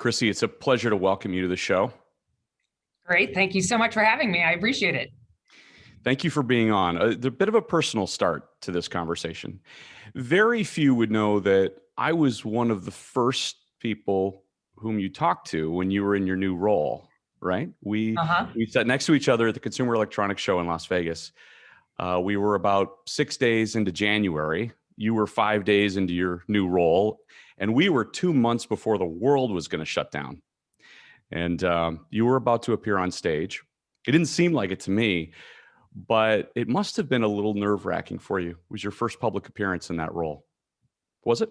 Chrissy, it's a pleasure to welcome you to the show. Great. Thank you so much for having me. I appreciate it. Thank you for being on. A bit of a personal start to this conversation. Very few would know that I was one of the first people whom you talked to when you were in your new role, right? We Uh-huh. we sat next to each other at the Consumer Electronics Show in Las Vegas. We were about 6 days into January. You were 5 days into your new role, and we were 2 months before the world was going to shut down. And you were about to appear on stage. It didn't seem like it to me, but it must have been a little nerve-wracking for you. It was your first public appearance in that role. Was it?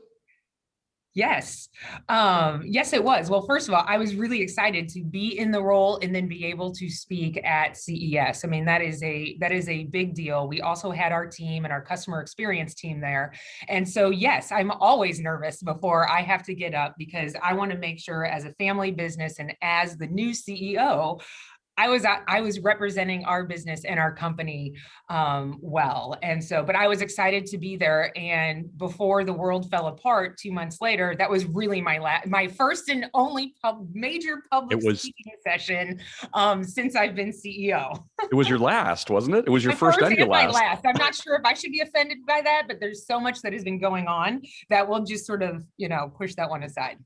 Yes. Yes, it was. Well, first of all, I was really excited to be in the role and then be able to speak at CES. I mean, that is a big deal. We also had our team and our customer experience team there. And so, yes, I'm always nervous before I have to get up because I want to make sure as a family business and as the new CEO, I was representing our business and our company well. And so, but I was excited to be there. And before the world fell apart 2 months later, that was really my first and only major public speaking session since I've been CEO. It was your last, wasn't it? It was your My first and your my last. I'm not sure if I should be offended by that, but there's so much that has been going on that we'll just sort of, push that one aside.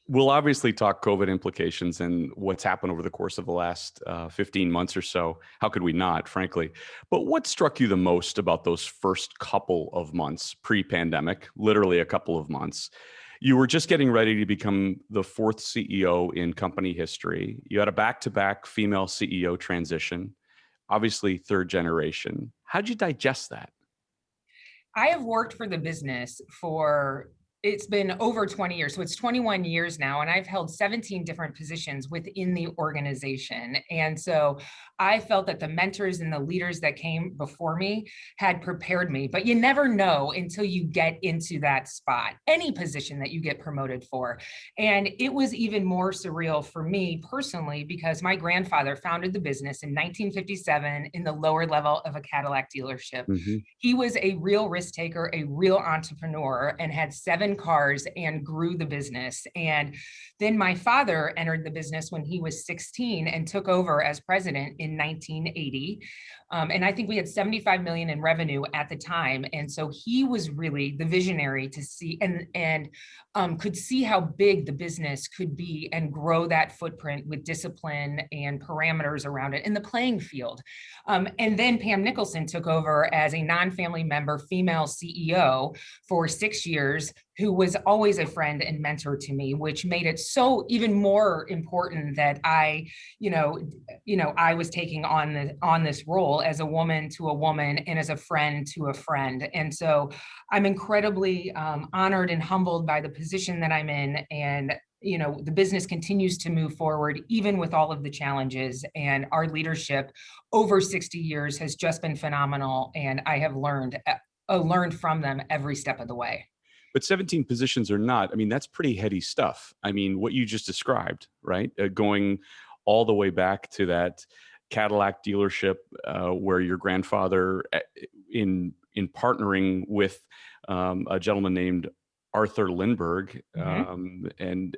We'll obviously talk COVID implications and what's happened over the course of the last 15 months or so. How could we not, frankly? But what struck you the most about those first couple of months pre-pandemic, literally a couple of months? You were just getting ready to become the fourth CEO in company history. You had a back-to-back female CEO transition, obviously third generation. How'd you digest that? I have worked for the business it's been over 20 years. So it's 21 years now, and I've held 17 different positions within the organization. And so I felt that the mentors and the leaders that came before me had prepared me, but you never know until you get into that spot, any position that you get promoted for. And it was even more surreal for me personally, because my grandfather founded the business in 1957 in the lower level of a Cadillac dealership. Mm-hmm. He was a real risk taker, a real entrepreneur, and had 7 cars and grew the business. And then my father entered the business when he was 16 and took over as president in 1980. And I think we had 75 million in revenue at the time. And so he was really the visionary to see and could see how big the business could be and grow that footprint with discipline and parameters around it in the playing field. And then Pam Nicholson took over as a non-family member female CEO for 6 years, who was always a friend and mentor to me, which made it so even more important that I was taking on this role as a woman to a woman and as a friend to a friend. And so I'm incredibly honored and humbled by the position that I'm in. And the business continues to move forward, even with all of the challenges. And our leadership over 60 years has just been phenomenal. And I have learned from them every step of the way. But 17 positions or not, I mean, that's pretty heady stuff. I mean, what you just described, right? Going all the way back to that Cadillac dealership where your grandfather, in partnering with a gentleman named Arthur Lindbergh, and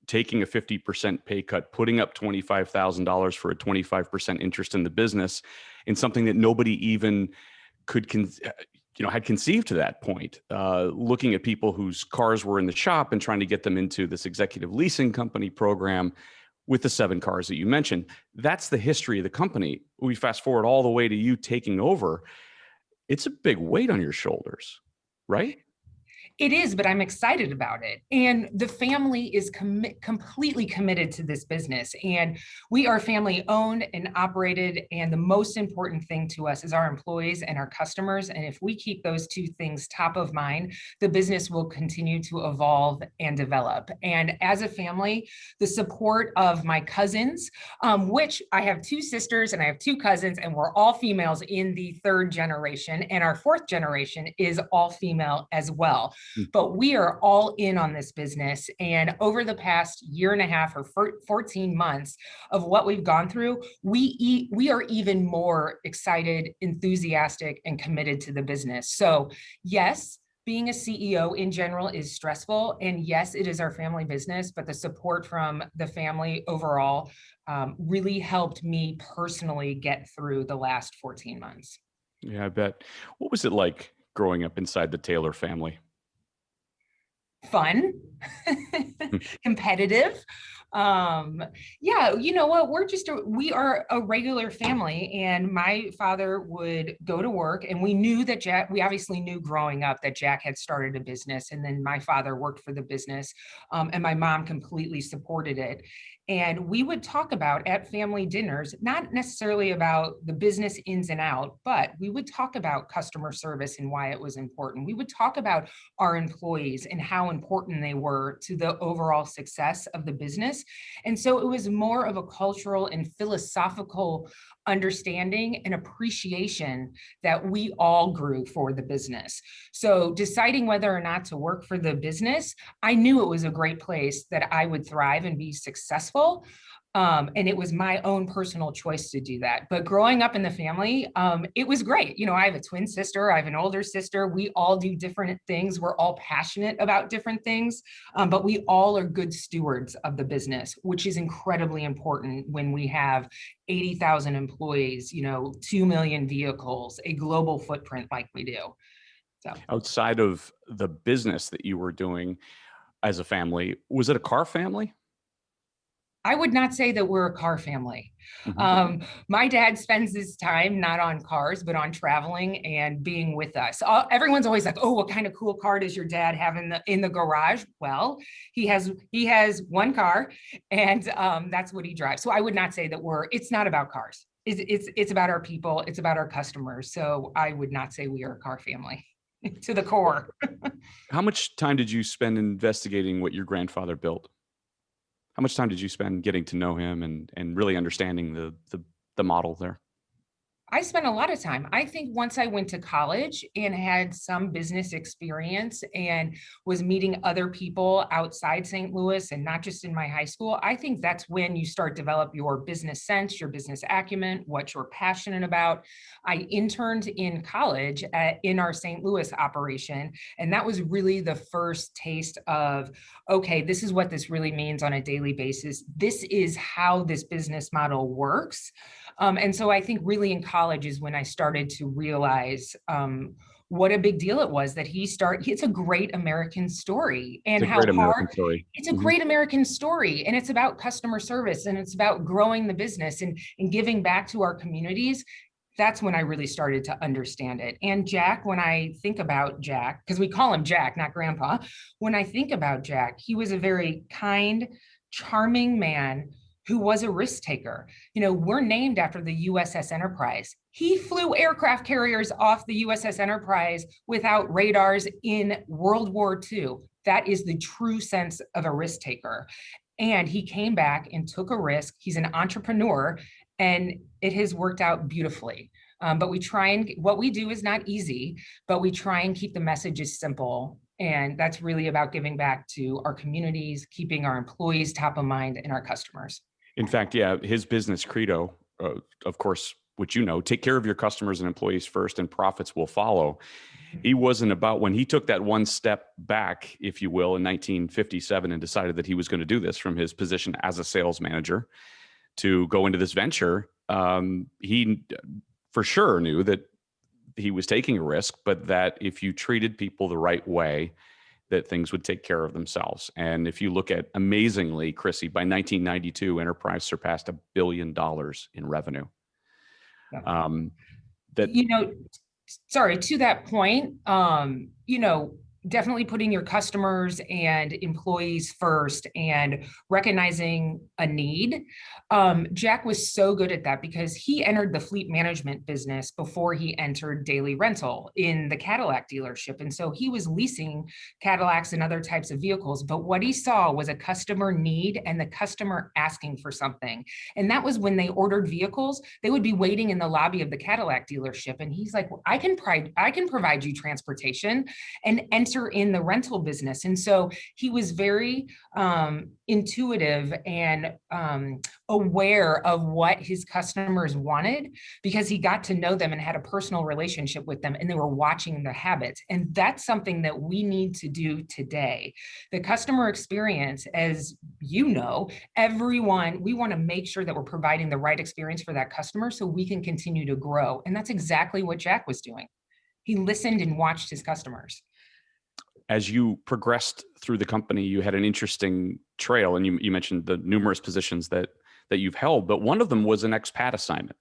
taking a 50% pay cut, putting up $25,000 for a 25% interest in the business, in something that nobody even could had conceived to that point, looking at people whose cars were in the shop and trying to get them into this executive leasing company program with the 7 cars that you mentioned. That's the history of the company. We fast forward all the way to you taking over. It's a big weight on your shoulders, right? It is, but I'm excited about it. And the family is completely committed to this business. And we are family owned and operated. And the most important thing to us is our employees and our customers. And if we keep those two things top of mind, the business will continue to evolve and develop. And as a family, the support of my cousins, which I have 2 sisters and I have 2 cousins, and we're all females in the 3rd generation. And our 4th generation is all female as well. But we are all in on this business. And over the past year and a half or 14 months of what we've gone through, we are even more excited, enthusiastic, and committed to the business. So yes, Being a CEO in general is stressful. And yes, it is our family business, but the support from the family overall really helped me personally get through the last 14 months. Yeah, I bet. What was it like growing up inside the Taylor family? Fun, competitive. Yeah, you know what? We are a regular family, and my father would go to work, and we knew that we obviously knew growing up that Jack had started a business, and then my father worked for the business, and my mom completely supported it. And we would talk about at family dinners, not necessarily about the business ins and out, but we would talk about customer service and why it was important. We would talk about our employees and how important they were to the overall success of the business. And so it was more of a cultural and philosophical understanding and appreciation that we all grew for the business. So deciding whether or not to work for the business, I knew it was a great place that I would thrive and be successful. And it was my own personal choice to do that. But growing up in the family, it was great. You know, I have a twin sister, I have an older sister. We all do different things. We're all passionate about different things, but we all are good stewards of the business, which is incredibly important when we have 80,000 employees, you know, 2 million vehicles, a global footprint like we do. So Outside of the business that you were doing as a family, was it a car family? I would not say that we're a car family. Mhm. My dad spends his time not on cars, but on traveling and being with us. Everyone's always like, "Oh, what kind of cool car does your dad have in the garage?" Well, he has one car, and that's what he drives. So I would not say that it's not about cars. It's about our people. It's about our customers. So I would not say we are a car family to the core. How much time did you spend investigating what your grandfather built? How much time did you spend getting to know him and really understanding the model there? I spent a lot of time. I think once I went to college and had some business experience and was meeting other people outside St. Louis and not just in my high school, I think that's when you start develop your business sense, your business acumen, what you're passionate about. I interned in college in our St. Louis operation, and that was really the first taste of, okay, this is what this really means on a daily basis. This is how this business model works. And so I think really in college is when I started to realize what a big deal it was that it's a great American story It's and a how great hard American story. it's a Mhm. great American story. And it's about customer service and it's about growing the business and giving back to our communities. That's when I really started to understand it. And Jack, when I think about Jack, because we call him Jack, not Grandpa, when I think about Jack, he was a very kind, charming man who was a risk taker. You know, we're named after the USS Enterprise. He flew aircraft carriers off the USS Enterprise without radars in World War II. That is the true sense of a risk taker. And he came back and took a risk. He's an entrepreneur, and it has worked out beautifully. But what we do is not easy, but we try and keep the messages simple. And that's really about giving back to our communities, keeping our employees top of mind and our customers. In fact, yeah, his business credo, of course, which you know, take care of your customers and employees first, and profits will follow. He wasn't about when he took that one step back, if you will, in 1957 and decided that he was going to do this from his position as a sales manager to go into this venture. He for sure knew that he was taking a risk, but that if you treated people the right way, that things would take care of themselves. And if you look at amazingly, Chrissy, by 1992, Enterprise surpassed $1 billion in revenue. Um, that You know, sorry, to that point, you know, definitely putting your customers and employees first and recognizing a need. Jack was so good at that because he entered the fleet management business before he entered daily rental in the Cadillac dealership. And so he was leasing Cadillacs and other types of vehicles. But what he saw was a customer need and the customer asking for something. And that was when they ordered vehicles, they would be waiting in the lobby of the Cadillac dealership. And he's like, well, I can provide you transportation and enter closer in the rental business. And so he was very intuitive and aware of what his customers wanted, because he got to know them and had a personal relationship with them, and they were watching their habits. And that's something that we need to do today. The customer experience, as you know, everyone, we want to make sure that we're providing the right experience for that customer so we can continue to grow. And that's exactly what Jack was doing. He listened and watched his customers. As you progressed through the company, you had an interesting trail, and you mentioned the numerous positions that you've held, but one of them was an expat assignment,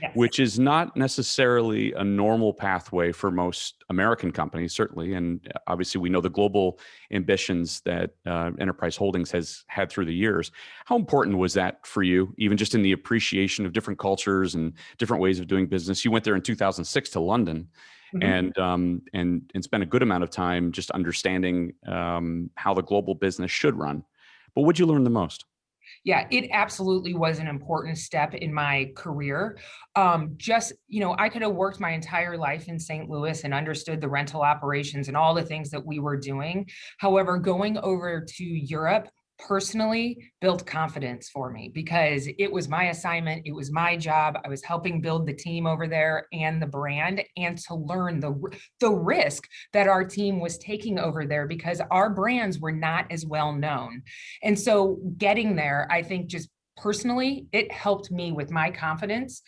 Yes. which is not necessarily a normal pathway for most American companies, certainly. And obviously, we know the global ambitions that Enterprise Holdings has had through the years. How important was that for you, even just in the appreciation of different cultures and different ways of doing business? You went there in 2006 to London. Mm-hmm. and spent a good amount of time just understanding how the global business should run. But what'd you learn the most? Yeah, it absolutely was an important step in my career. I could have worked my entire life in St. Louis and understood the rental operations and all the things that we were doing. However, going over to Europe personally built confidence for me, because it was my assignment, it was my job. I was helping build the team over there and the brand, and to learn the risk that our team was taking over there, because our brands were not as well known. And so getting there, I think just personally, it helped me with my confidence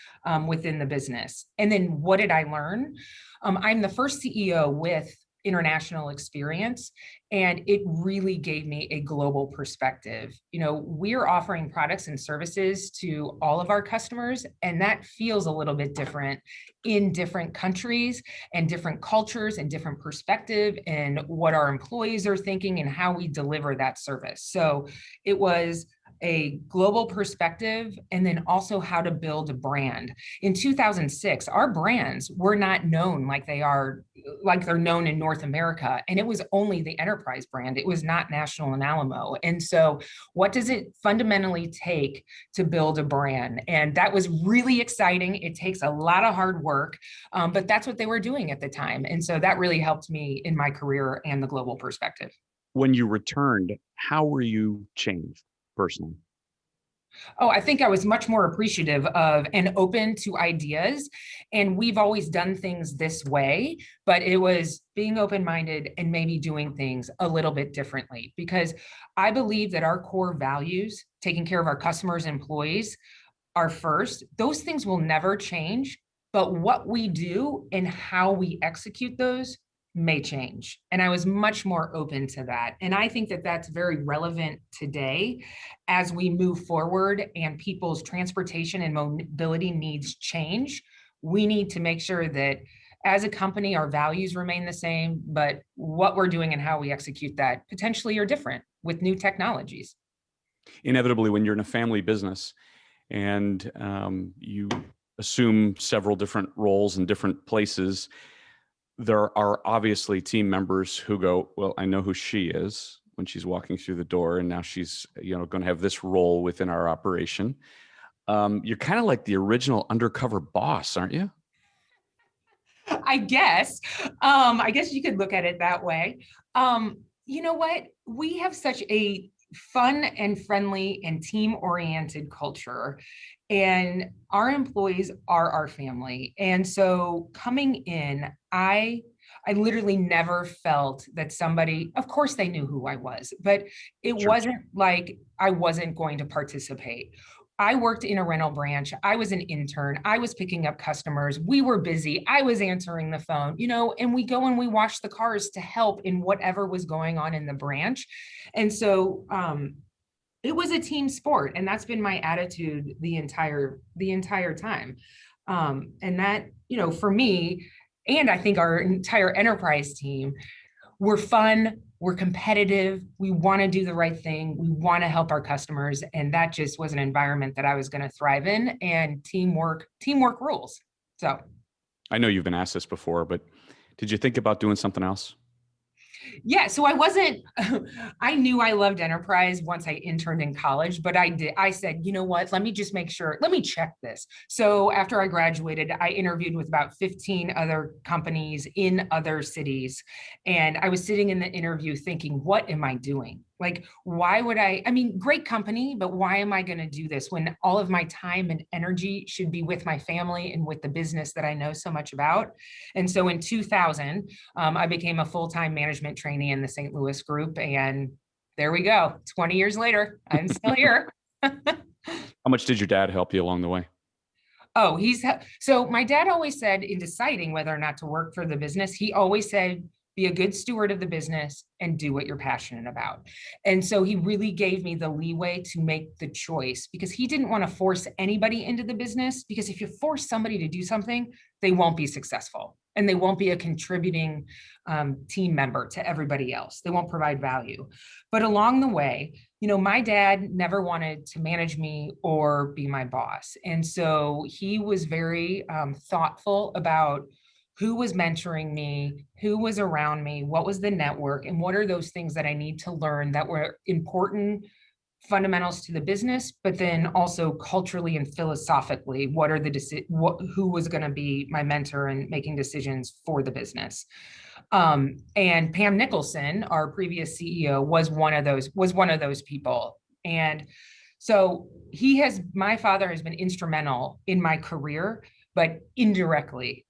within the business. And then what did I learn? I'm the first CEO with international experience, and it really gave me a global perspective. We're offering products and services to all of our customers, and that feels a little bit different in different countries and different cultures and different perspective, and what our employees are thinking and how we deliver that service. So it was a global perspective, and then also how to build a brand. In 2006, our brands were not known like they're known in North America. And it was only the Enterprise brand. It was not National and Alamo. And so what does it fundamentally take to build a brand? And that was really exciting. It takes a lot of hard work, but that's what they were doing at the time. And so that really helped me in my career and the global perspective. When you returned, how were you changed personally? Oh, I think I was much more appreciative of and open to ideas. And we've always done things this way, but it was being open-minded and maybe doing things a little bit differently, because I believe that our core values, taking care of our customers and employees, are first. Those things will never change, but what we do and how we execute those may change. And I was much more open to that. And I think that that's very relevant today as we move forward and people's transportation and mobility needs change. We need to make sure that as a company, our values remain the same, but what we're doing and how we execute that potentially are different with new technologies. Inevitably, when you're in a family business and you assume several different roles in different places, there are obviously team members who go, well, I know who she is when she's walking through the door, and now she's going to have this role within our operation. You're kind of like the original undercover boss, aren't you? I guess you could look at it that way. You know what? We have such a fun and friendly and team-oriented culture, and our employees are our family. And so coming in, I literally never felt that somebody, of course they knew who I was, but it Sure. wasn't like I wasn't going to participate. I worked in a rental branch. I was an intern. I was picking up customers. We were busy. I was answering the phone, and we go and we wash the cars to help in whatever was going on in the branch. And so it was a team sport, and that's been my attitude the entire time. And that, for me, and I think our entire Enterprise team, we're fun, we're competitive, we want to do the right thing, we want to help our customers, and that just was an environment that I was going to thrive in. And teamwork rules. So I know you've been asked this before, but did you think about doing something else? Yeah, so I wasn't, I knew I loved enterprise once I interned in college, but I said, you know what, let me just make sure, let me check this. So after I graduated, I interviewed with about 15 other companies in other cities. And I was sitting in the interview thinking, what am I doing? Like, why would I mean, great company, but why am I going to do this when all of my time and energy should be with my family and with the business that I know so much about? And so in 2000, I became a full-time management trainee in the St. Louis group. And there we go. 20 years later, I'm still here. How much did your dad help you along the way? Oh, so my dad always said in deciding whether or not to work for the business, he always said, be a good steward of the business and do what you're passionate about. And so he really gave me the leeway to make the choice because he didn't want to force anybody into the business, because if you force somebody to do something, they won't be successful and they won't be a contributing team member to everybody else. They won't provide value. But along the way, my dad never wanted to manage me or be my boss. And so he was very thoughtful about who was mentoring me, who was around me, what was the network, and what are those things that I need to learn that were important fundamentals to the business, but then also culturally and philosophically, who was going to be my mentor and making decisions for the business. And Pam Nicholson, our previous CEO, was one of those people. And so my father has been instrumental in my career, but indirectly,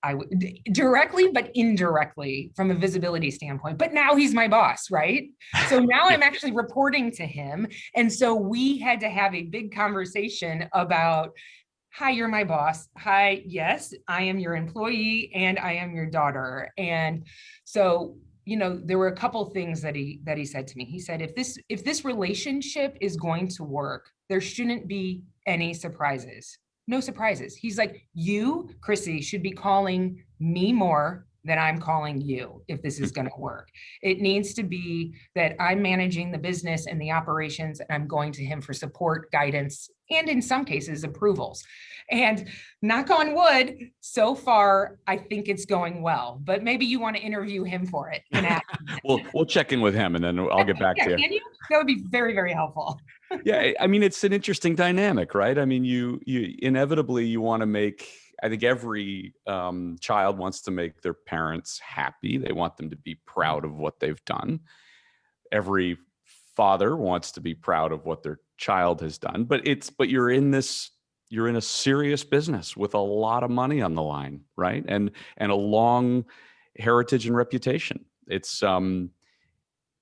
directly, but indirectly from a visibility standpoint. But now he's my boss, right? So now I'm actually reporting to him. And so we had to have a big conversation about, hi, you're my boss. Hi, yes, I am your employee and I am your daughter. And so, there were a couple things that he said to me. He said, if this relationship is going to work, there shouldn't be any surprises. No surprises. He's like, you, Chrissy, should be calling me more than I'm calling you if this is going to work. It needs to be that I'm managing the business and the operations, and I'm going to him for support, guidance, and in some cases, approvals. And knock on wood, so far, I think it's going well. But maybe you want to interview him for it. We'll check in with him, and then I'll get back to you. Can you? That would be very, very helpful. Yeah, I mean, it's an interesting dynamic, right? I mean, you inevitably you want to make. I think every child wants to make their parents happy. They want them to be proud of what they've done. Every father wants to be proud of what their child has done. But you're in a serious business with a lot of money on the line, right? And a long heritage and reputation. It's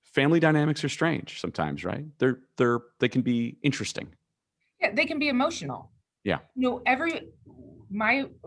family dynamics are strange sometimes, right? They can be interesting. Yeah, they can be emotional. Yeah.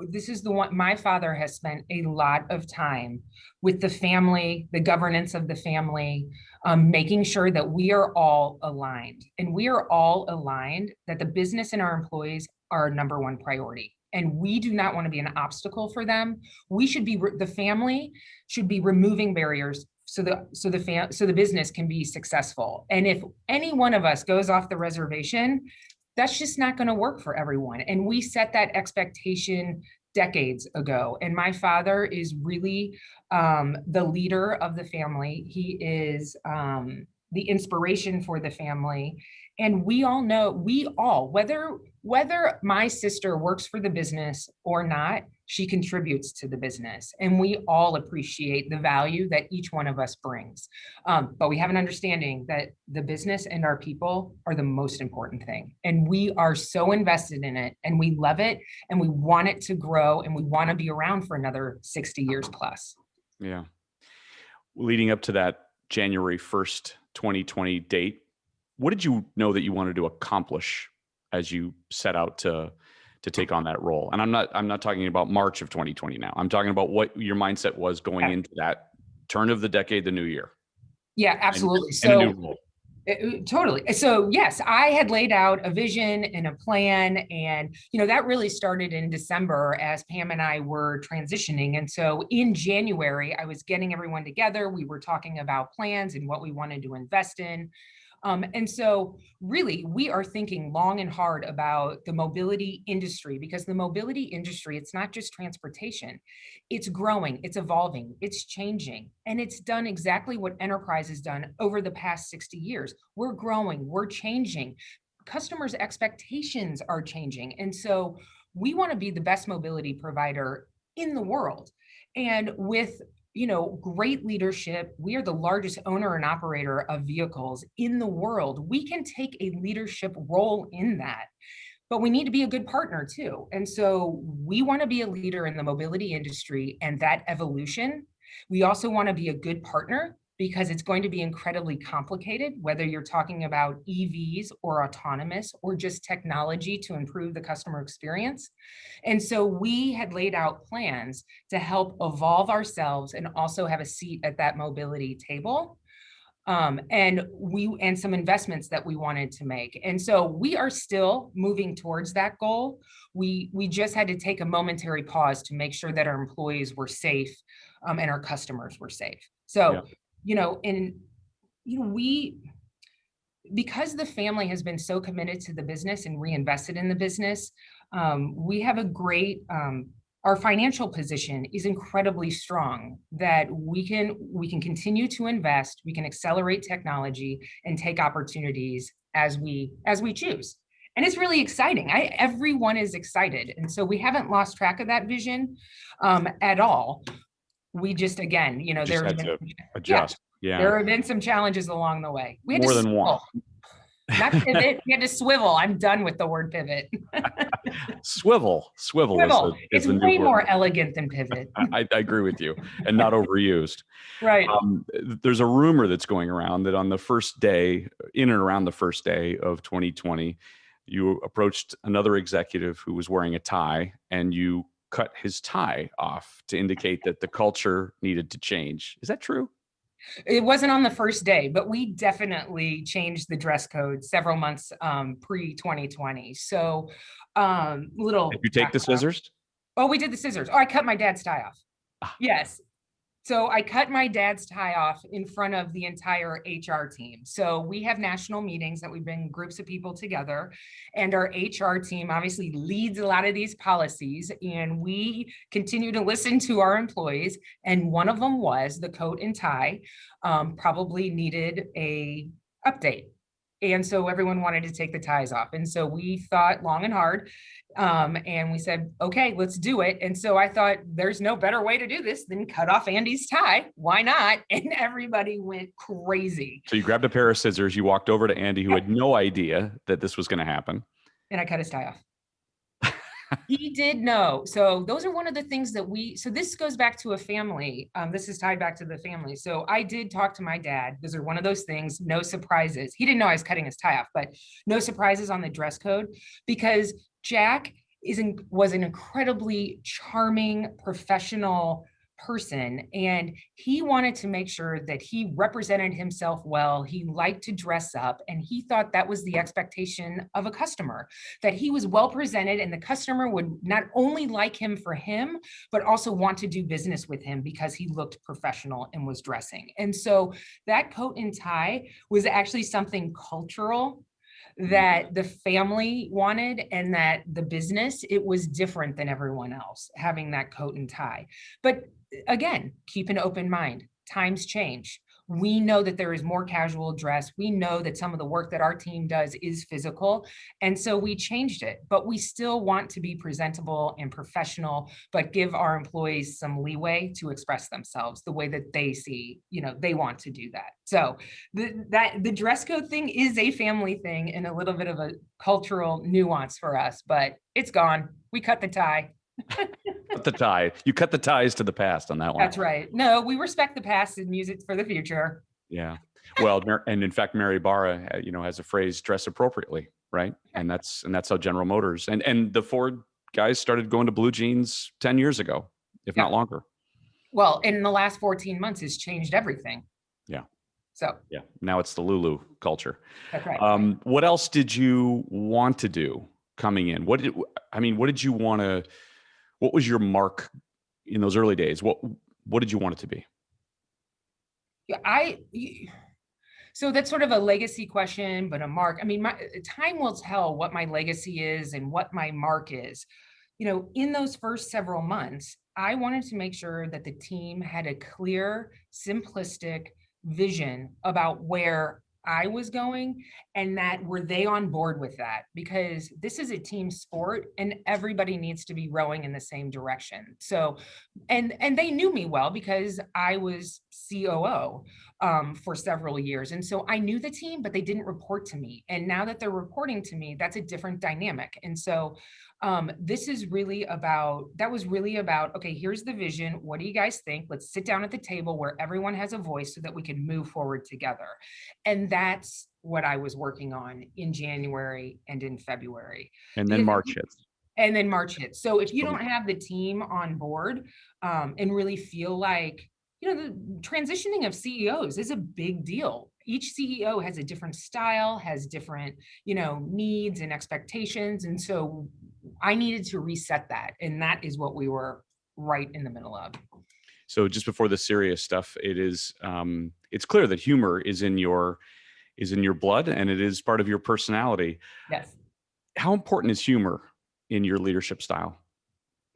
This is the one, my father has spent a lot of time with the family, the governance of the family, making sure that we are all aligned. And we are all aligned that the business and our employees are our number one priority. And we do not want to be an obstacle for them. The family should be removing barriers so the business can be successful. And if any one of us goes off the reservation, that's just not going to work for everyone. And we set that expectation decades ago. And my father is really the leader of the family. He is the inspiration for the family. And we all know, whether my sister works for the business or not, she contributes to the business. And we all appreciate the value that each one of us brings. But we have an understanding that the business and our people are the most important thing. And we are so invested in it and we love it and we want it to grow and we want to be around for another 60 years plus. Yeah. Leading up to that January 1st, 2020 date, what did you know that you wanted to accomplish as you set out to take on that role? And I'm not talking about March of 2020 now. I'm talking about what your mindset was going into that turn of the decade, the new year. Yeah, absolutely. And a new role. Totally. So yes, I had laid out a vision and a plan, and that really started in December as Pam and I were transitioning. And so in January, I was getting everyone together. We were talking about plans and what we wanted to invest in. And so really, we are thinking long and hard about the mobility industry, because the mobility industry, it's not just transportation. It's growing, it's evolving, it's changing, and it's done exactly what enterprise has done over the past 60 years. We're growing, we're changing. Customers' expectations are changing. And so we want to be the best mobility provider in the world. And with great leadership. We are the largest owner and operator of vehicles in the world. We can take a leadership role in that, but we need to be a good partner too. And so we want to be a leader in the mobility industry and that evolution. We also want to be a good partner because it's going to be incredibly complicated, whether you're talking about EVs or autonomous or just technology to improve the customer experience. And so we had laid out plans to help evolve ourselves and also have a seat at that mobility table. And some investments that we wanted to make. And so we are still moving towards that goal. We just had to take a momentary pause to make sure that our employees were safe, and our customers were safe. So, because the family has been so committed to the business and reinvested in the business, we have a great, our financial position is incredibly strong, that we can continue to invest, we can accelerate technology and take opportunities as we choose. And it's really exciting. Everyone is excited. And so we haven't lost track of that vision at all. We just, again, Just had to adjust. Yeah. There have been some challenges along the way. We had more to than one. Not pivot. We had to swivel. I'm done with the word pivot. Swivel. It's way more elegant than pivot. I agree with you, and not overused. Right. There's a rumor that's going around that on the first day, in and around the first day of 2020, you approached another executive who was wearing a tie, and you cut his tie off to indicate that the culture needed to change. Is that true? It wasn't on the first day, but we definitely changed the dress code several months pre-2020. So Did you take the scissors? Oh, we did the scissors. Oh, I cut my dad's tie off. Yes. So I cut my dad's tie off in front of the entire HR team. So we have national meetings that we bring groups of people together, and our HR team obviously leads a lot of these policies, and we continue to listen to our employees. And one of them was the coat and tie probably needed a update. And so everyone wanted to take the ties off. And so we thought long and hard, and we said, okay, let's do it. And so I thought, there's no better way to do this than cut off Andy's tie. Why not? And everybody went crazy. So you grabbed a pair of scissors, you walked over to Andy, who had no idea that this was going to happen. And I cut his tie off. He did know. So those are one of the things that so this goes back to a family. This is tied back to the family. So I did talk to my dad. Those are one of those things, no surprises. He didn't know I was cutting his tie off, but no surprises on the dress code, because Jack was an incredibly charming, professional person, and he wanted to make sure that he represented himself well. He liked to dress up, and he thought that was the expectation of a customer, that he was well presented and the customer would not only like him for him, but also want to do business with him because he looked professional and was dressing. And so that coat and tie was actually something cultural that the family wanted, and that the business, it was different than everyone else having that coat and tie. But again, keep an open mind. Times change. We know that there is more casual dress. We know that some of the work that our team does is physical. And so we changed it, but we still want to be presentable and professional, but give our employees some leeway to express themselves the way that they see, they want to do that. So the dress code thing is a family thing and a little bit of a cultural nuance for us, but it's gone. We cut the tie. Cut the tie. You cut the ties to the past on that one. That's right. No, we respect the past and use it for the future. Yeah. Well, and in fact, Mary Barra, has a phrase, dress appropriately, right? And that's how General Motors and the Ford guys started going to blue jeans 10 years ago, if not longer. Well, in the last 14 months, it's changed everything. Yeah. So. Yeah. Now it's the Lulu culture. That's right. What else did you want to do coming in? What did you want to? What was your mark in those early days? What did you want it to be? So that's sort of a legacy question, but a mark. I mean, time will tell what my legacy is and what my mark is. In those first several months, I wanted to make sure that the team had a clear, simplistic vision about where I was going, and that were they on board with that, because this is a team sport and everybody needs to be rowing in the same direction. So, and they knew me well because I was COO for several years. And so I knew the team, but they didn't report to me. And now that they're reporting to me, that's a different dynamic. And so this is really about, that was really about, okay, here's the vision. What do you guys think? Let's sit down at the table where everyone has a voice so that we can move forward together. And that's what I was working on in January and in February. And then Because March hits. And then March hits. So if you don't have the team on board and really feel like, the transitioning of CEOs is a big deal. Each CEO has a different style, has different, needs and expectations. And so I needed to reset that. And that is what we were right in the middle of. So just before the serious stuff, it's clear that humor is in your blood, and it is part of your personality. Yes. How important is humor in your leadership style?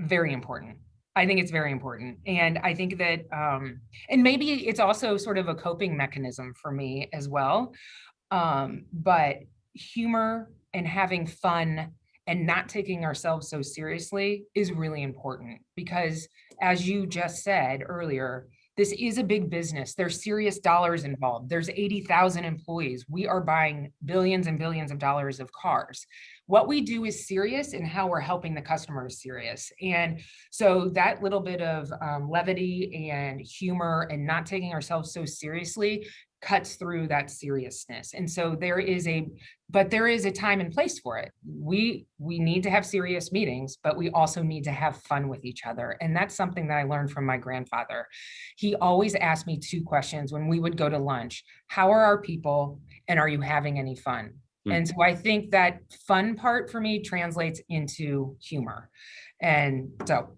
Very important. I think it's very important. And I think that, and maybe it's also sort of a coping mechanism for me as well. But humor and having fun and not taking ourselves so seriously is really important, because as you just said earlier, this is a big business. There's serious dollars involved. There's 80,000 employees. We are buying billions and billions of dollars of cars. What we do is serious, and how we're helping the customer is serious. And so that little bit of levity and humor and not taking ourselves so seriously cuts through that seriousness. And so there is a time and place for it. We need to have serious meetings, but we also need to have fun with each other. And that's something that I learned from my grandfather. He always asked me two questions when we would go to lunch: how are our people, and are you having any fun? And so I think that fun part for me translates into humor. And so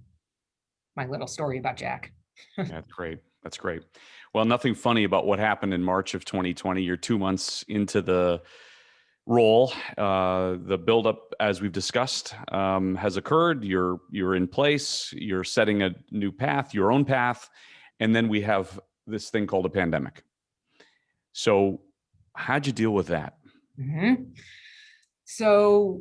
my little story about Jack. That's great. That's great. Well, nothing funny about what happened in March of 2020. You're 2 months into the role. The buildup, as we've discussed, has occurred. You're in place. You're setting a new path, your own path. And then we have this thing called a pandemic. So how'd you deal with that? Mm-hmm. So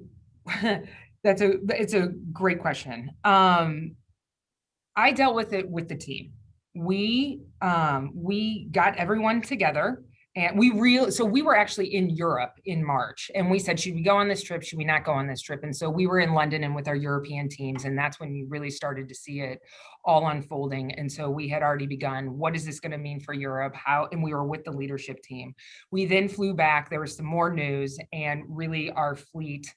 it's a great question. I dealt with it with the team. We got everyone together, and we were actually in Europe in March, and we said, should we go on this trip? Should we not go on this trip? And so we were in London and with our European teams, and that's when you really started to see it all unfolding. And so we had already begun, what is this going to mean for Europe? And we were with the leadership team. We then flew back. There was some more news, and really our fleet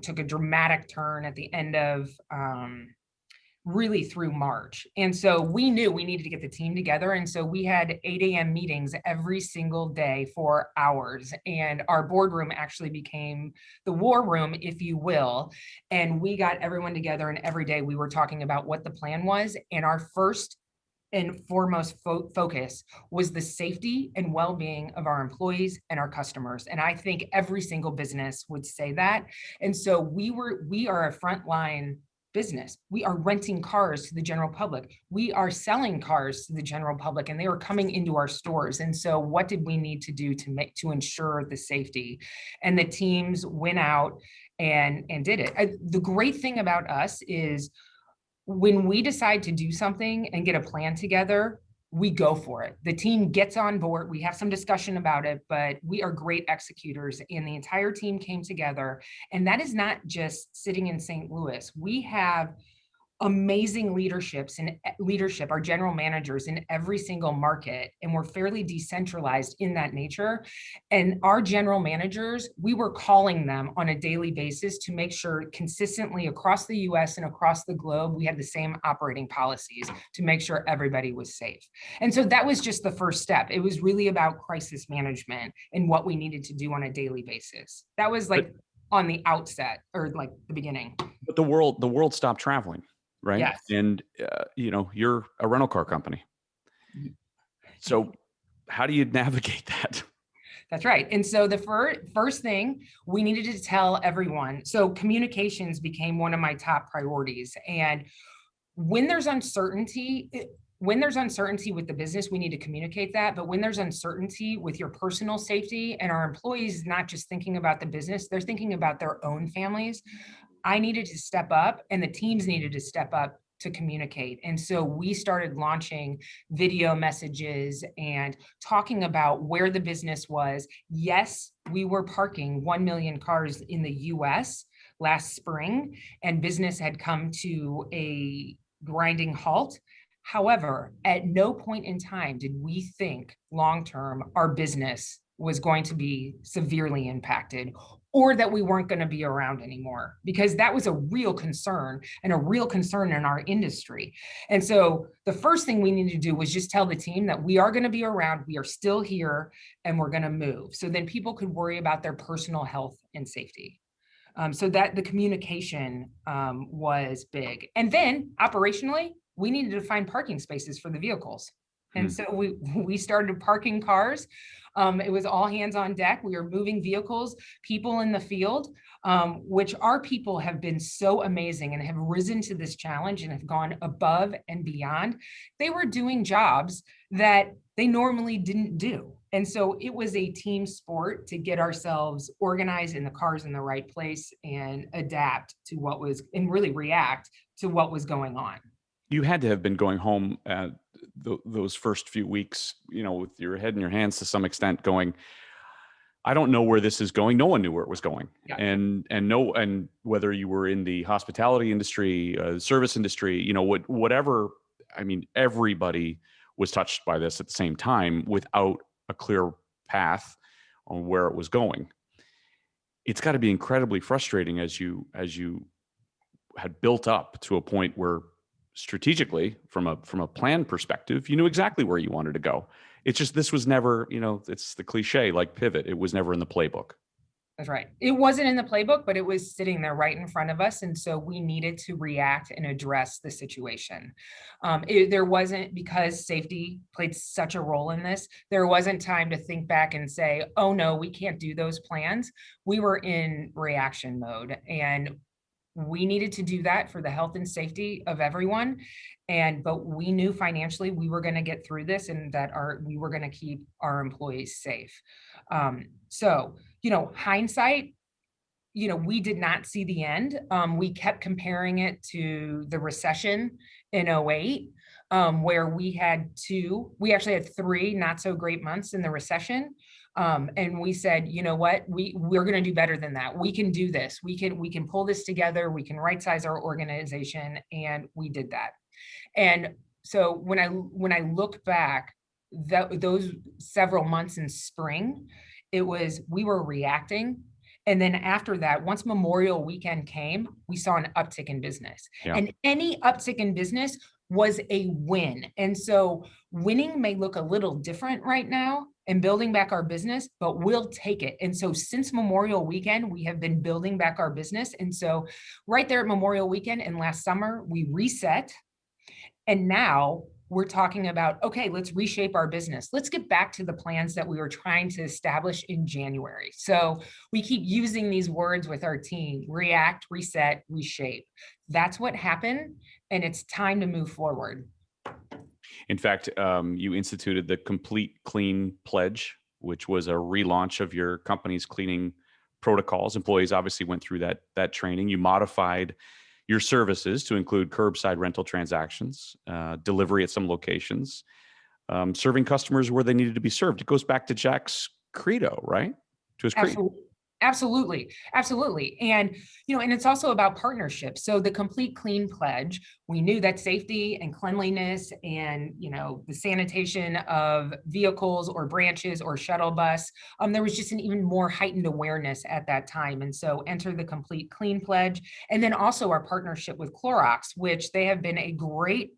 took a dramatic turn at the end of really through March. And so we knew we needed to get the team together. And so we had 8 a.m. meetings every single day for hours. And our boardroom actually became the war room, if you will. And we got everyone together, and every day we were talking about what the plan was. And our first and foremost focus was the safety and well-being of our employees and our customers. And I think every single business would say that. And so we are a frontline business. We are renting cars to the general public. We are selling cars to the general public, and they are coming into our stores. And so what did we need to do to ensure the safety? And the teams went out and did it. The great thing about us is when we decide to do something and get a plan together, we go for it. The team gets on board. We have some discussion about it, but we are great executors, and the entire team came together. And that is not just sitting in St. Louis. We have amazing leadership, our general managers in every single market, and we're fairly decentralized in that nature. And our general managers, we were calling them on a daily basis to make sure consistently across the US and across the globe, we had the same operating policies to make sure everybody was safe. And so that was just the first step. It was really about crisis management and what we needed to do on a daily basis. That was like on the outset, or like the beginning. But the world stopped traveling. Right. Yes. And, you're a rental car company. So how do you navigate that? That's right. And so the first thing we needed to tell everyone, so communications became one of my top priorities. And when there's uncertainty, when there's uncertainty with the business, we need to communicate that. But when there's uncertainty with your personal safety and our employees, not just thinking about the business, they're thinking about their own families. I needed to step up and the teams needed to step up to communicate. And so we started launching video messages and talking about where the business was. Yes, we were parking 1 million cars in the US last spring, and business had come to a grinding halt. However, at no point in time did we think long-term our business was going to be severely impacted or that we weren't going to be around anymore, because that was a real concern and a real concern in our industry. And so the first thing we needed to do was just tell the team that we are going to be around, we are still here, and we're going to move. So then people could worry about their personal health and safety. So that the communication was big. And then operationally, we needed to find parking spaces for the vehicles. And so we started parking cars. It was all hands on deck. We were moving vehicles, people in the field, which our people have been so amazing and have risen to this challenge and have gone above and beyond. They were doing jobs that they normally didn't do. And so it was a team sport to get ourselves organized in the cars in the right place and adapt to what was, and really react to what was going on. You had to have been going home those first few weeks, with your head in your hands to some extent, going, I don't know where this is going. No one knew where it was going. Yeah. And whether you were in the hospitality industry, service industry, whatever, I mean, everybody was touched by this at the same time without a clear path on where it was going. It's got to be incredibly frustrating as you had built up to a point where strategically, from a plan perspective, you knew exactly where you wanted to go. It's just, this was never, it's the cliche, like pivot. It was never in the playbook. That's right. It wasn't in the playbook, but it was sitting there right in front of us. And so we needed to react and address the situation. There wasn't, because safety played such a role in this, there wasn't time to think back and say, oh no, we can't do those plans. We were in reaction mode, and we needed to do that for the health and safety of everyone. But we knew financially we were going to get through this, and that we were going to keep our employees safe. So, hindsight, we did not see the end. We kept comparing it to the recession in 2008, where we actually had 3 not so great months in the recession. And we said, you know what, we're going to do better than that. We can do this. We can pull this together. We can right size our organization. And we did that. And so when I look back, those several months in spring, we were reacting. And then after that, once Memorial Weekend came, we saw an uptick in business. Yeah. And any uptick in business was a win. And so winning may look a little different right now and building back our business, but we'll take it. And so since Memorial Weekend, we have been building back our business. And so right there at Memorial Weekend and last summer, we reset. And now we're talking about, okay, let's reshape our business. Let's get back to the plans that we were trying to establish in January. So we keep using these words with our team: react, reset, reshape. That's what happened. And it's time to move forward. In fact, you instituted the Complete Clean Pledge, which was a relaunch of your company's cleaning protocols. Employees obviously went through that training. You modified your services to include curbside rental transactions, delivery at some locations, serving customers where they needed to be served. It goes back to Jack's credo, right? To his creed. Absolutely. And, and it's also about partnerships. So the Complete Clean Pledge, we knew that safety and cleanliness and, the sanitation of vehicles or branches or shuttle bus, there was just an even more heightened awareness at that time. And so enter the Complete Clean Pledge. And then also our partnership with Clorox, which they have been a great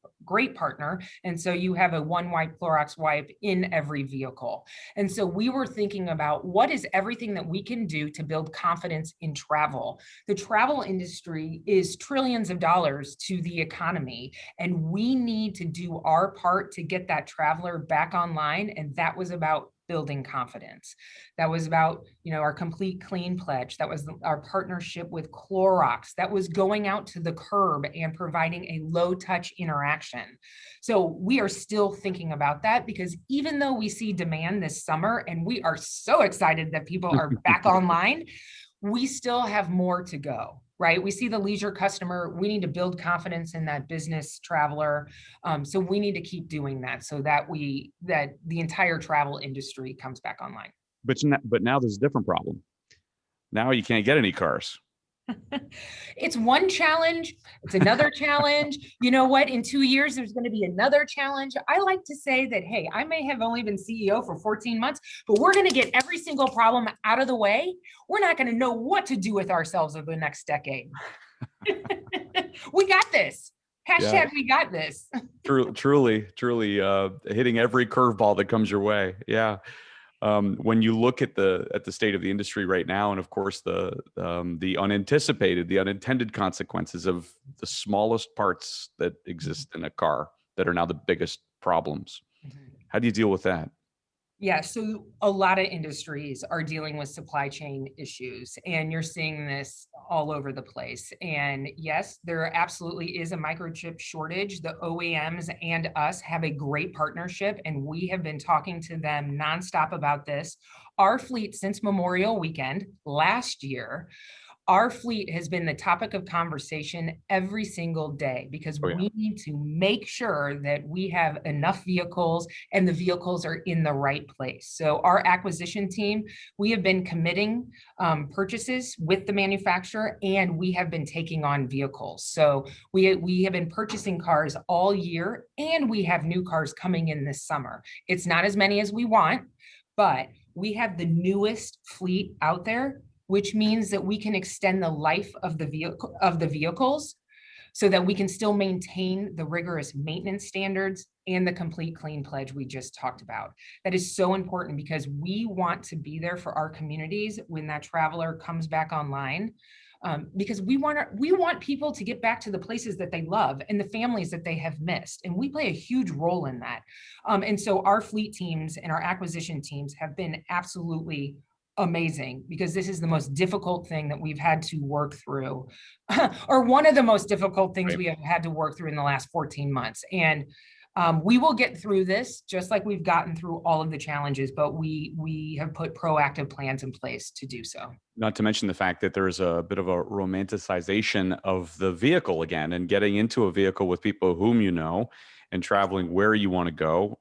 partner. And so you have a one wipe Clorox wipe in every vehicle. And so we were thinking about what is everything that we can do to build confidence in travel. The travel industry is trillions of dollars to the economy, and we need to do our part to get that traveler back online. And that was about building confidence. That was about, our Complete Clean pledge. That was our partnership with Clorox. That was going out to the curb and providing a low touch interaction. So we are still thinking about that, because even though we see demand this summer and we are so excited that people are back online, we still have more to go, right? We see the leisure customer. We need to build confidence in that business traveler. So we need to keep doing that so that the entire travel industry comes back online. But now there's a different problem. Now you can't get any cars. It's one challenge. It's another challenge. You know what? In 2 years, there's going to be another challenge. I like to say that, hey, I may have only been CEO for 14 months, but we're going to get every single problem out of the way. We're not going to know what to do with ourselves over the next decade. We got this. Hashtag we got this. Truly hitting every curveball that comes your way. Yeah. When you look at the state of the industry right now, and of course the unintended consequences of the smallest parts that exist in a car that are now the biggest problems. How do you deal with that? Yeah, so a lot of industries are dealing with supply chain issues, and you're seeing this all over the place. And yes, there absolutely is a microchip shortage. The OEMs and us have a great partnership, and we have been talking to them nonstop about this. Our fleet, since Memorial Weekend last year, our fleet has been the topic of conversation every single day, because we need to make sure that we have enough vehicles and the vehicles are in the right place. So our acquisition team, we have been committing purchases with the manufacturer, and we have been taking on vehicles. So we have been purchasing cars all year, and we have new cars coming in this summer. It's not as many as we want, but we have the newest fleet out there, which means that we can extend the life of the vehicles so that we can still maintain the rigorous maintenance standards and the Complete Clean pledge we just talked about. That is so important, because we want to be there for our communities when that traveler comes back online, because we want people to get back to the places that they love and the families that they have missed. And we play a huge role in that. And so our fleet teams and our acquisition teams have been absolutely amazing, because this is the most difficult thing that we've had to work through, or one of the most difficult things we have had to work through in the last 14 months. And we will get through this just like we've gotten through all of the challenges, but we have put proactive plans in place to do so. Not to mention the fact that there's a bit of a romanticization of the vehicle again, and getting into a vehicle with people whom you know and traveling where you want to go,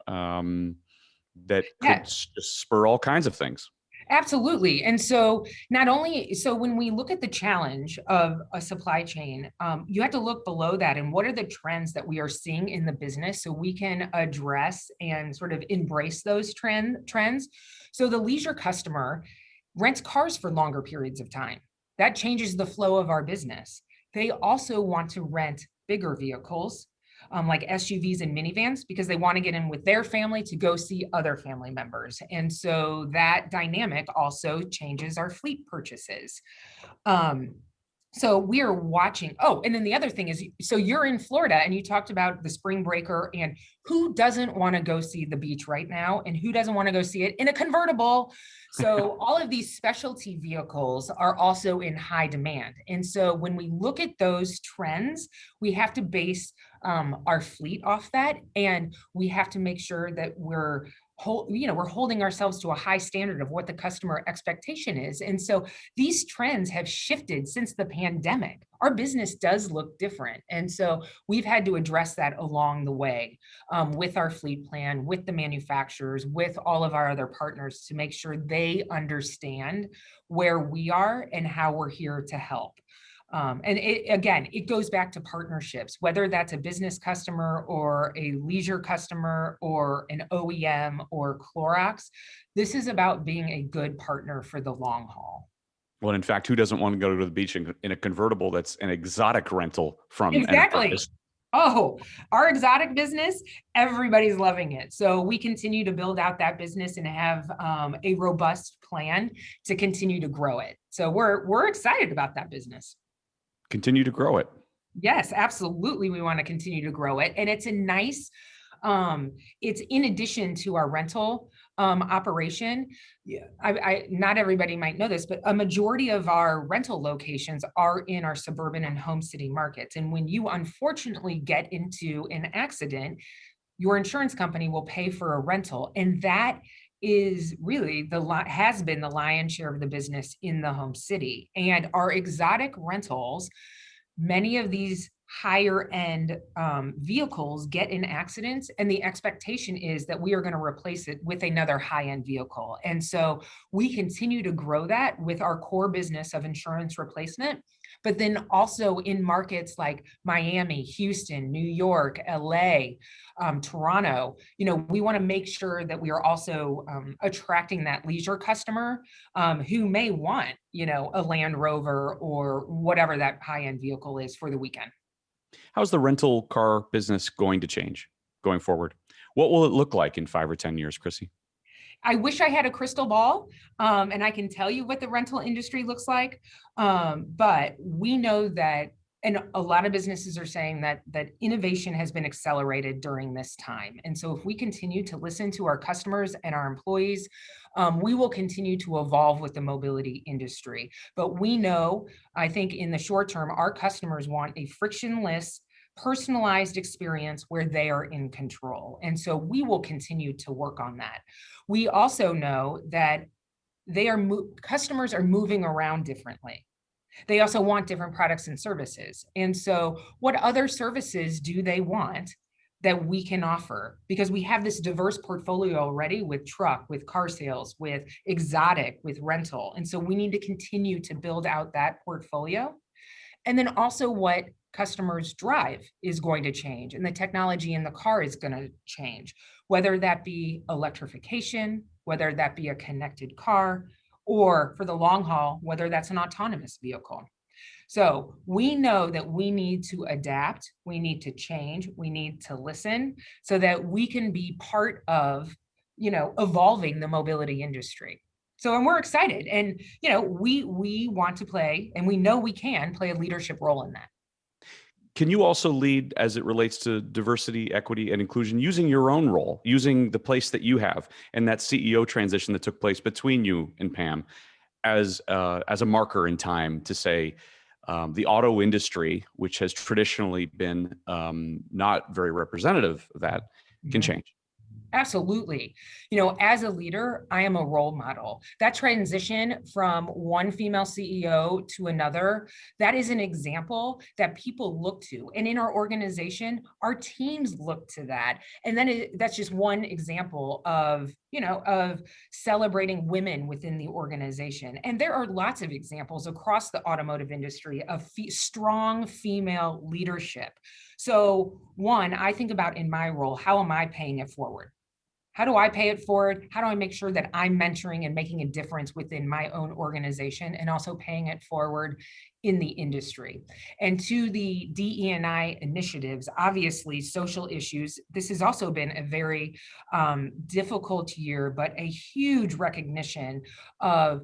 that could spur all kinds of things. Absolutely. And so when we look at the challenge of a supply chain, you have to look below that and what are the trends that we are seeing in the business so we can address and sort of embrace those trends. So the leisure customer rents cars for longer periods of time. That changes the flow of our business. They also want to rent bigger vehicles, like SUVs and minivans, because they want to get in with their family to go see other family members. And so that dynamic also changes our fleet purchases. So we are watching. Oh, and then the other thing is, so you're in Florida and you talked about the spring breaker, and who doesn't want to go see the beach right now? And who doesn't want to go see it in a convertible? So all of these specialty vehicles are also in high demand. And so when we look at those trends, we have to base our fleet off that. And we have to make sure that we're holding ourselves to a high standard of what the customer expectation is. And so these trends have shifted since the pandemic. Our business does look different. And so we've had to address that along the way, with our fleet plan, with the manufacturers, with all of our other partners, to make sure they understand where we are and how we're here to help. And it goes back to partnerships, whether that's a business customer or a leisure customer or an OEM or Clorox. This is about being a good partner for the long haul. Well, in fact, who doesn't want to go to the beach in a convertible that's an exotic rental from Exactly. Enterprise? Oh, our exotic business, everybody's loving it. So we continue to build out that business and have a robust plan to continue to grow it. So we're excited about that business. Continue to grow it. Yes, absolutely. We want to continue to grow it. And it's a nice, it's in addition to our rental operation, yeah, not everybody might know this, but a majority of our rental locations are in our suburban and home city markets. And when you unfortunately get into an accident, your insurance company will pay for a rental. And that is really has been the lion's share of the business in the home city. And our exotic rentals, many of these higher end vehicles get in accidents, and the expectation is that we are going to replace it with another high end vehicle. And so we continue to grow that with our core business of insurance replacement. But then also in markets like Miami, Houston, New York, LA, Toronto, we want to make sure that we are also attracting that leisure customer who may want, a Land Rover or whatever that high-end vehicle is for the weekend. How's the rental car business going to change going forward? What will it look like in 5 or 10 years, Chrissy? I wish I had a crystal ball and I can tell you what the rental industry looks like. But we know that, and a lot of businesses are saying that innovation has been accelerated during this time. And so if we continue to listen to our customers and our employees, we will continue to evolve with the mobility industry. But we know, I think in the short term, our customers want a frictionless, personalized experience where they are in control. And so we will continue to work on that. We also know that customers are moving around differently. They also want different products and services. And so what other services do they want that we can offer? Because we have this diverse portfolio already with truck, with car sales, with exotic, with rental. And so we need to continue to build out that portfolio. And then also what customers drive is going to change, and the technology in the car is going to change, whether that be electrification, whether that be a connected car, or for the long haul, whether that's an autonomous vehicle. So we know that we need to adapt, we need to change, we need to listen so that we can be part of, evolving the mobility industry. So, and we're excited, and, we want to play, and we know we can play a leadership role in that. Can you also lead as it relates to diversity, equity, and inclusion using your own role, using the place that you have and that CEO transition that took place between you and Pam as a marker in time to say the auto industry, which has traditionally been not very representative of that, can change? Absolutely. As a leader, I am a role model. That transition from one female CEO to another, that is an example that people look to. And in our organization, our teams look to that. And then that's just one example of celebrating women within the organization. And there are lots of examples across the automotive industry of strong female leadership. So one, I think about in my role, how am I paying it forward? How do I pay it forward? How do I make sure that I'm mentoring and making a difference within my own organization and also paying it forward in the industry? And to the DE&I initiatives, obviously social issues, this has also been a very difficult year, but a huge recognition of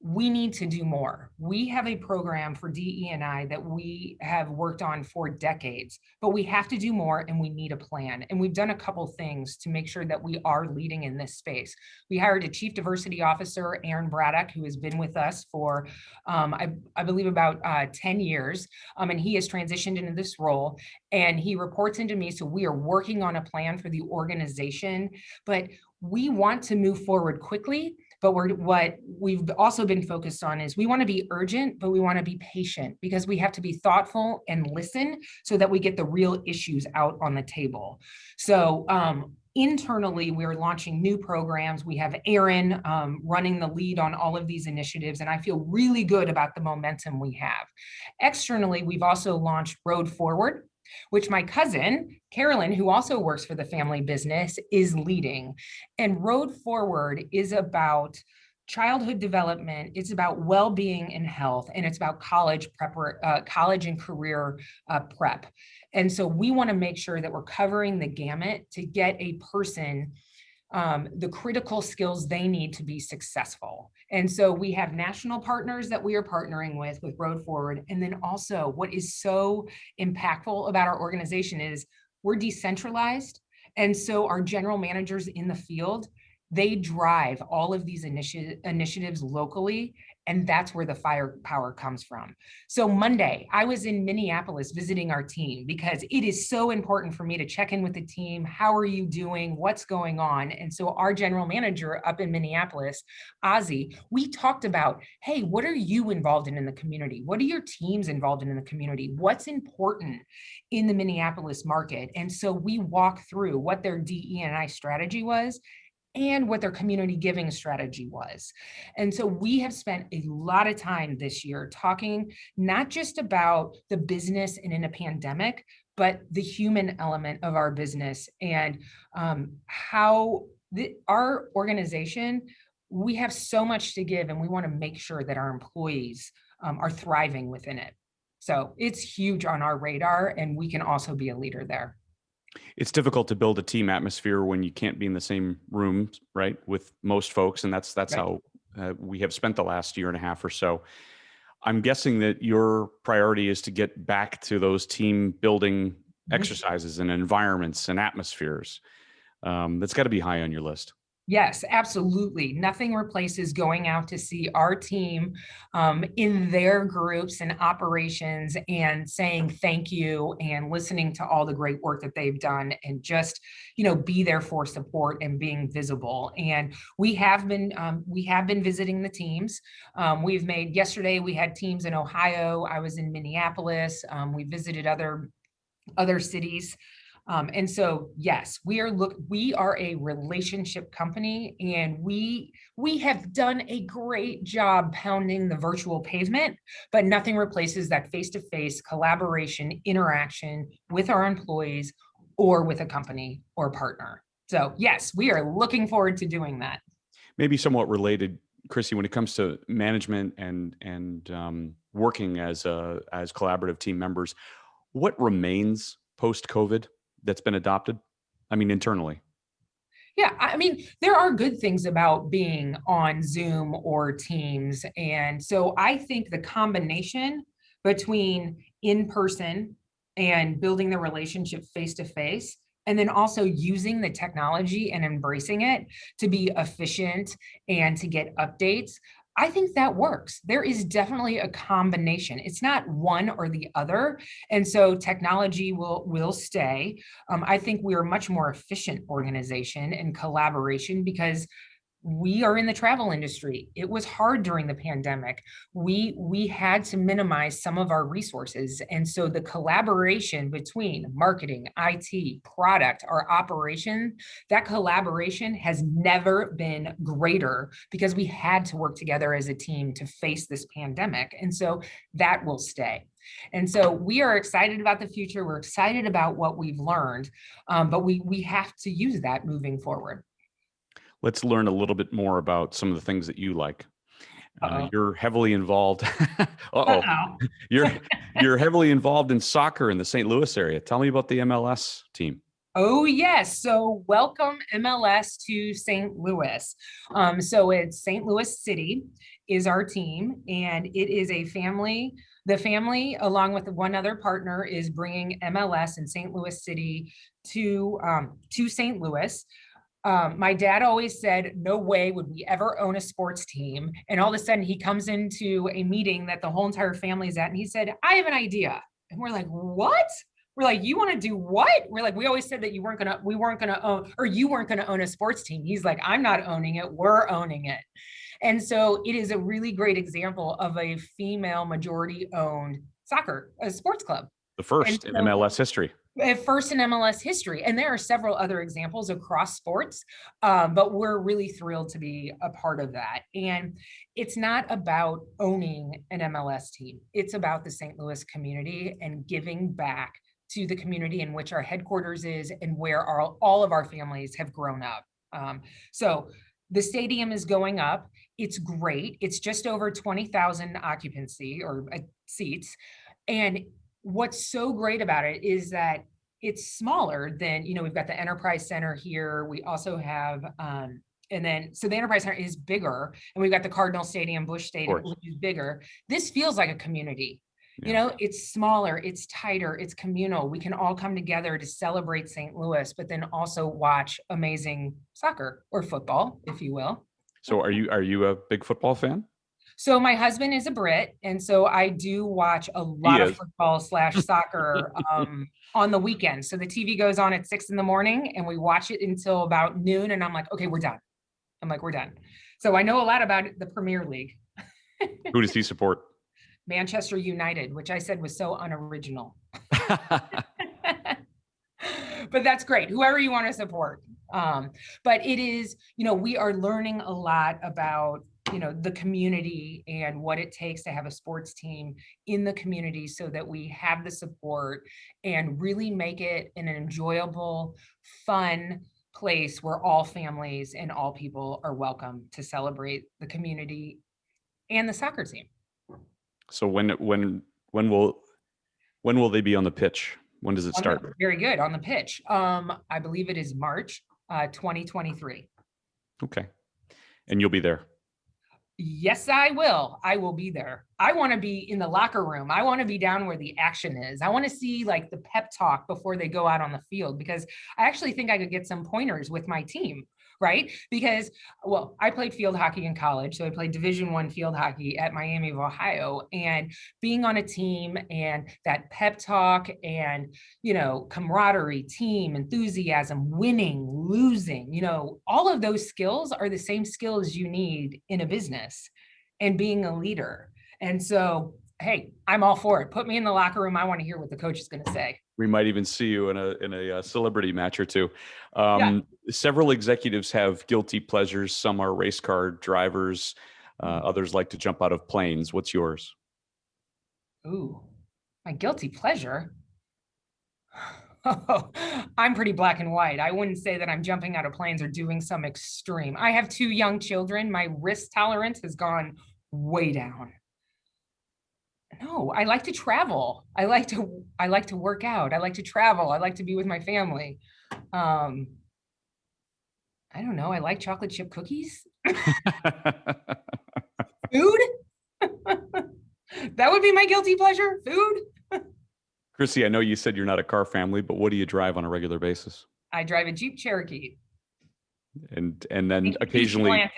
we need to do more. We have a program for DE&I that we have worked on for decades, but we have to do more and we need a plan. And we've done a couple things to make sure that we are leading in this space. We hired a chief diversity officer, Aaron Braddock, who has been with us for, I believe about 10 years. And he has transitioned into this role and he reports into me. So we are working on a plan for the organization, but we want to move forward quickly. But what we've also been focused on is we want to be urgent, but we want to be patient because we have to be thoughtful and listen so that we get the real issues out on the table. So internally, we're launching new programs. We have Aaron running the lead on all of these initiatives, and I feel really good about the momentum we have. Externally, we've also launched Road Forward, which my cousin, Carolyn, who also works for the family business, is leading. And Road Forward is about childhood development, it's about well-being and health, and it's about college and career prep. And so we want to make sure that we're covering the gamut to get a person the critical skills they need to be successful. And so we have national partners that we are partnering with Road Forward. And then also what is so impactful about our organization is we're decentralized. And so our general managers in the field They drive all of these initiatives locally, and that's where the firepower comes from. So Monday, I was in Minneapolis visiting our team because it is so important for me to check in with the team. How are you doing? What's going on? And so our general manager up in Minneapolis, Ozzy, we talked about, hey, what are you involved in the community? What are your teams involved in the community? What's important in the Minneapolis market? And so we walk through what their DE&I strategy was and what their community giving strategy was. And so we have spent a lot of time this year talking not just about the business and in a pandemic, but the human element of our business and how our organization, we have so much to give, and we want to make sure that our employees are thriving within it. So it's huge on our radar, and we can also be a leader there. It's difficult to build a team atmosphere when you can't be in the same room, right, with most folks, and that's Right. how we have spent the last year and a half or so. I'm guessing that your priority is to get back to those team building exercises and environments and atmospheres. That's got to be high on your list. Yes, absolutely. Nothing replaces going out to see our team in their groups and operations and saying thank you and listening to all the great work that they've done and just, be there for support and being visible. And we have been visiting the teams. Yesterday we had teams in Ohio. I was in Minneapolis. We visited other cities. And so, yes, we are a relationship company, and we have done a great job pounding the virtual pavement, but nothing replaces that face-to-face collaboration, interaction with our employees or with a company or partner. So yes, we are looking forward to doing that. Maybe somewhat related, Chrissy, when it comes to management and working as collaborative team members, what remains post-COVID that's been adopted? I mean, internally. Yeah, I mean, there are good things about being on Zoom or Teams. And so I think the combination between in person and building the relationship face to face, and then also using the technology and embracing it to be efficient and to get updates, I think that works. There is definitely a combination. It's not one or the other. And so technology will stay. I think we are a much more efficient organization and collaboration because we are in the travel industry. It was hard during the pandemic. We had to minimize some of our resources. And so the collaboration between marketing, IT, product, our operation, that collaboration has never been greater because we had to work together as a team to face this pandemic. And so that will stay. And so we are excited about the future. We're excited about what we've learned, but we have to use that moving forward. Let's learn a little bit more about some of the things that you like. Uh-oh. You're heavily involved. Uh-oh. Uh-oh. You're heavily involved in soccer in the St. Louis area. Tell me about the MLS team. Oh, yes. So welcome MLS to St. Louis. So it's St. Louis City is our team, and it is a family. The family, along with one other partner, is bringing MLS in St. Louis City to St. Louis. My dad always said, no way would we ever own a sports team. And all of a sudden he comes into a meeting that the whole entire family is at. And he said, I have an idea. And we're like, what? We're like, you want to do what? We're like, we always said that we weren't going to own, or you weren't going to own a sports team. He's like, I'm not owning it. We're owning it. And so it is a really great example of a female majority owned sports club. The first in MLS history. First in MLS history. And there are several other examples across sports, but we're really thrilled to be a part of that. And it's not about owning an MLS team. It's about the St. Louis community and giving back to the community in which our headquarters is and where all of our families have grown up. So the stadium is going up. It's great. It's just over 20,000 occupancy or seats. And what's so great about it is that it's smaller than, we've got the Enterprise Center here. We also have, so the Enterprise Center is bigger, and we've got the Cardinal Stadium, Busch Stadium, which is bigger. This feels like a community. Yeah. It's smaller, it's tighter, it's communal. We can all come together to celebrate St. Louis, but then also watch amazing soccer or football, if you will. So are you a big football fan? So my husband is a Brit, and so I do watch a He lot of is. football slash soccer on the weekend. So the TV goes on at 6 a.m. and we watch it until about noon. And I'm like, okay, we're done. We're done. So I know a lot about the Premier League. Who does he support? Manchester United, which I said was so unoriginal. But that's great. Whoever you want to support. But it is, we are learning a lot about the community and what it takes to have a sports team in the community so that we have the support and really make it an enjoyable, fun place where all families and all people are welcome to celebrate the community and the soccer team. So when will they be on the pitch? When does it start? Very good. On the pitch. I believe it is March 2023. Okay. And you'll be there. Yes, I will. I will be there. I want to be in the locker room. I want to be down where the action is. I want to see like the pep talk before they go out on the field, because I actually think I could get some pointers with my team, right? Because, well, I played field hockey in college. So I played Division I field hockey at Miami of Ohio, and being on a team and that pep talk and, camaraderie, team enthusiasm, winning, losing, all of those skills are the same skills you need in a business and being a leader. And so, hey, I'm all for it. Put me in the locker room. I want to hear what the coach is going to say. We might even see you in a celebrity match or two. Yeah. Several executives have guilty pleasures. Some are race car drivers. Others like to jump out of planes. What's yours? Ooh, my guilty pleasure. I'm pretty black and white. I wouldn't say that I'm jumping out of planes or doing some extreme. I have 2 young children. My risk tolerance has gone way down. No, I like to travel. I like to work out. I like to travel. I like to be with my family. I don't know. I like chocolate chip cookies. Food. That would be my guilty pleasure. Food. Chrissy, I know you said you're not a car family, but what do you drive on a regular basis? I drive a Jeep Cherokee. And then occasionally.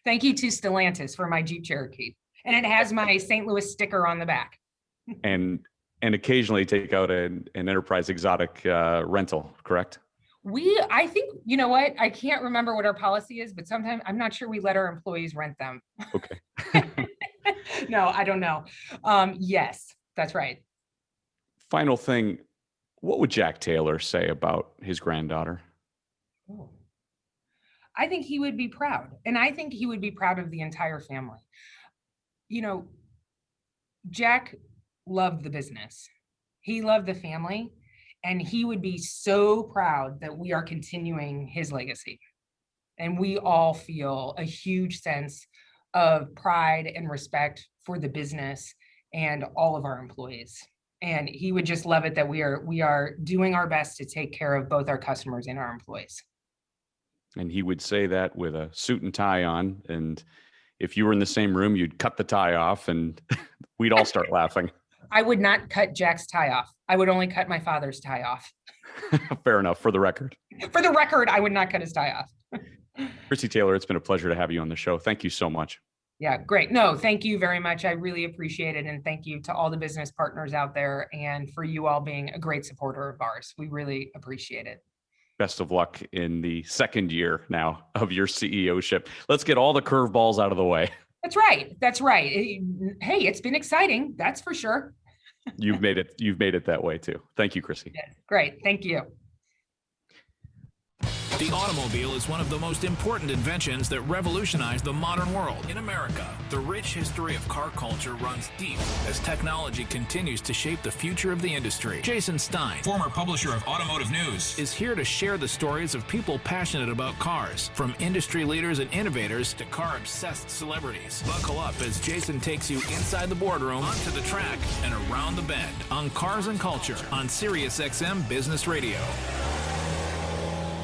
Thank you to Stellantis for my Jeep Cherokee. And it has my St. Louis sticker on the back. and occasionally take out an Enterprise exotic rental, correct? I think, you know what? I can't remember what our policy is, but sometimes I'm not sure we let our employees rent them. Okay. No, I don't know. Yes, that's right. Final thing, what would Jack Taylor say about his granddaughter? Oh. I think he would be proud. And I think he would be proud of the entire family. Jack loved the business. He loved the family. And he would be so proud that we are continuing his legacy. And we all feel a huge sense of pride and respect for the business and all of our employees. And he would just love it that we are doing our best to take care of both our customers and our employees. And he would say that with a suit and tie on. And if you were in the same room, you'd cut the tie off and we'd all start laughing. I would not cut Jack's tie off. I would only cut my father's tie off. Fair enough, for the record. For the record, I would not cut his tie off. Chrissy Taylor, it's been a pleasure to have you on the show. Thank you so much. Yeah, great. No, thank you very much. I really appreciate it. And thank you to all the business partners out there and for you all being a great supporter of ours. We really appreciate it. Best of luck in the second year now of your CEO-ship. Let's get all the curveballs out of the way. That's right. That's right. Hey, it's been exciting. That's for sure. You've made it that way too. Thank you, Chrissy. Yeah, great. Thank you. The automobile is one of the most important inventions that revolutionized the modern world. In America, the rich history of car culture runs deep as technology continues to shape the future of the industry. Jason Stein, former publisher of Automotive News, is here to share the stories of people passionate about cars, from industry leaders and innovators to car-obsessed celebrities. Buckle up as Jason takes you inside the boardroom, onto the track, and around the bend on Cars and Culture on SiriusXM Business Radio.